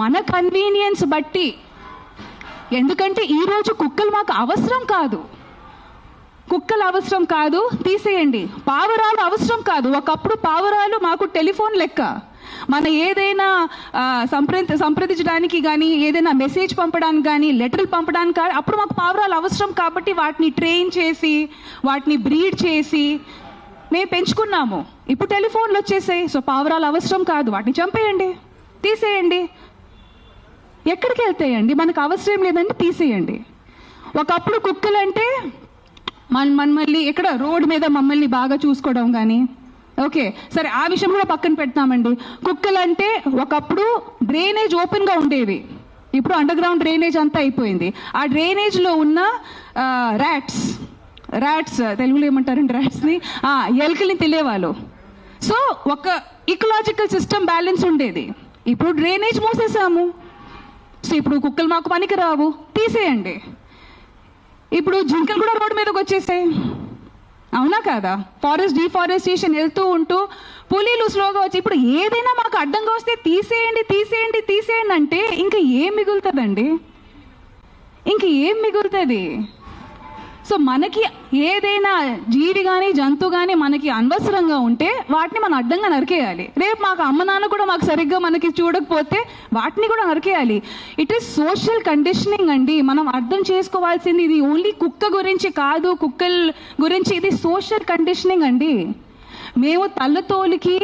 మన కన్వీనియన్స్ బట్టి. ఎందుకంటే ఈరోజు కుక్కలు మాకు అవసరం కాదు, కుక్కలు అవసరం కాదు, తీసేయండి. పావురాలు అవసరం కాదు. ఒకప్పుడు పావురాలు మాకు టెలిఫోన్ లెక్క. మన ఏదైనా సంప్రదించడానికి కానీ, ఏదైనా మెసేజ్ పంపడానికి కానీ, లెటర్లు పంపడానికి కానీ అప్పుడు మాకు పావురాలు అవసరం. కాబట్టి వాటిని ట్రైన్ చేసి, వాటిని బ్రీడ్ చేసి మేము పెంచుకున్నాము. ఇప్పుడు టెలిఫోన్లు వచ్చేసాయి. సో పావురాలు అవసరం కాదు, వాటిని చంపేయండి, తీసేయండి. ఎక్కడికి వెళ్తాయండి? మనకు అవసరం లేదండి, తీసేయండి. ఒకప్పుడు కుక్కలు అంటే మళ్ళీ ఎక్కడ రోడ్డు మీద మమ్మల్ని బాగా చూసుకోవడం కానీ, ఓకే సరే ఆ విషయం కూడా పక్కన పెడతామండి. కుక్కలు అంటే ఒకప్పుడు డ్రైనేజ్ ఓపెన్గా ఉండేవి, ఇప్పుడు అండర్ గ్రౌండ్ డ్రైనేజ్ అంతా అయిపోయింది. ఆ డ్రైనేజ్లో ఉన్న ర్యాట్స్ తెలుగులో ఏమంటారండి ర్యాట్స్ని, ఎలుకల్ని తెలియవాళ్ళు. సో ఒక ఇకలాజికల్ సిస్టమ్ బ్యాలెన్స్ ఉండేది. ఇప్పుడు డ్రైనేజ్ మూసేసాము. సో ఇప్పుడు కుక్కలు మాకు పనికి రావు, తీసేయండి. ఇప్పుడు జింకలు కూడా రోడ్డు మీదకి వచ్చేసాయి, అవునా కాదా? ఫారెస్ట్ డిఫారెస్టేషన్ వెళ్తూ ఉంటూ పులీలు స్లోగా వచ్చి ఇప్పుడు ఏదైనా మాకు అడ్డంగా వస్తే తీసేయండి తీసేయండి తీసేయండి అంటే ఇంకా ఏం మిగులుతుందండి? ఇంక ఏం మిగులుతుంది? సో మనకి ఏదైనా జీవి కానీ జంతువు కానీ మనకి అనవసరంగా ఉంటే వాటిని మనం అడ్డంగా నరికేయాలి. రేపు మాకు అమ్మ నాన్న కూడా మాకు సరిగ్గా మనకి చూడకపోతే వాటిని కూడా నరికేయాలి. ఇట్ ఈస్ సోషల్ కండిషనింగ్ అండి. మనం అర్థం చేసుకోవాల్సింది ఇది ఓన్లీ కుక్క గురించి కాదు, కుక్కల గురించి, ఇది సోషల్ కండిషనింగ్ అండి. మేము తల్లతోలికి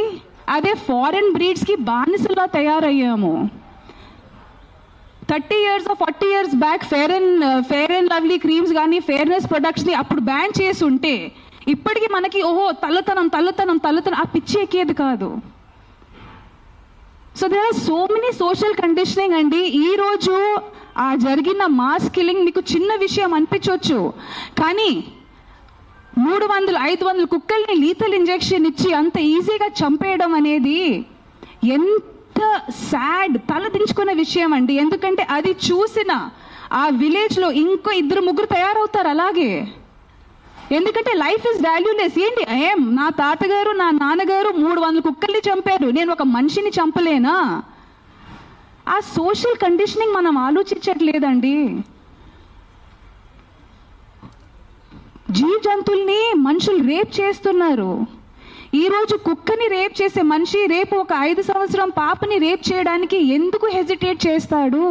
అదే ఫారెన్ బ్రీడ్స్కి బానిసలా తయారయ్యాము. 30 years or 40 years back fair and lovely creams కానీ ఫెయిర్నెస్ ప్రొడక్ట్స్ని అప్పుడు బ్యాన్ చేసి ఉంటే ఇప్పటికీ మనకి ఓహో తల్లతనం ఆ పిచ్చి ఎక్కేది కాదు. So there are so many social conditioning అండి. ఈరోజు ఆ జరిగిన మాస్ కిల్లింగ్ మీకు చిన్న విషయం అనిపించవచ్చు, కానీ 300-500 కుక్కల్ని లీథల్ ఇంజెక్షన్ ఇచ్చి అంత ఈజీగా చంపేయడం అనేది ఎంత సాడ్, తలదించుకునే విషయం అండి. ఎందుకంటే అది చూసిన ఆ విలేజ్లో ఇంకో 2-3 తయారవుతారు అలాగే. ఎందుకంటే లైఫ్ ఇస్ వాల్యూలెస్. ఏంటి నా తాతగారు నా నాన్నగారు 300 కుక్కల్ని చంపారు, నేను ఒక మనిషిని చంపలేనా? ఆ సోషల్ కండిషనింగ్ మనం ఆలోచించట్లేదండి. జీవ జంతువుల్ని మనుషులు రేప్ చేస్తున్నారు. ఈరోజు కుక్కని రేప్ చేసే మనిషి రేపు ఒక 5 సంవత్సరం పాపని రేప్ చేయడానికి ఎందుకు హెజిటేట్ చేస్తాడు?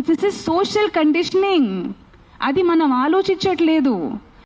This is social conditioning. అది మనం ఆలోచించట్లేదు.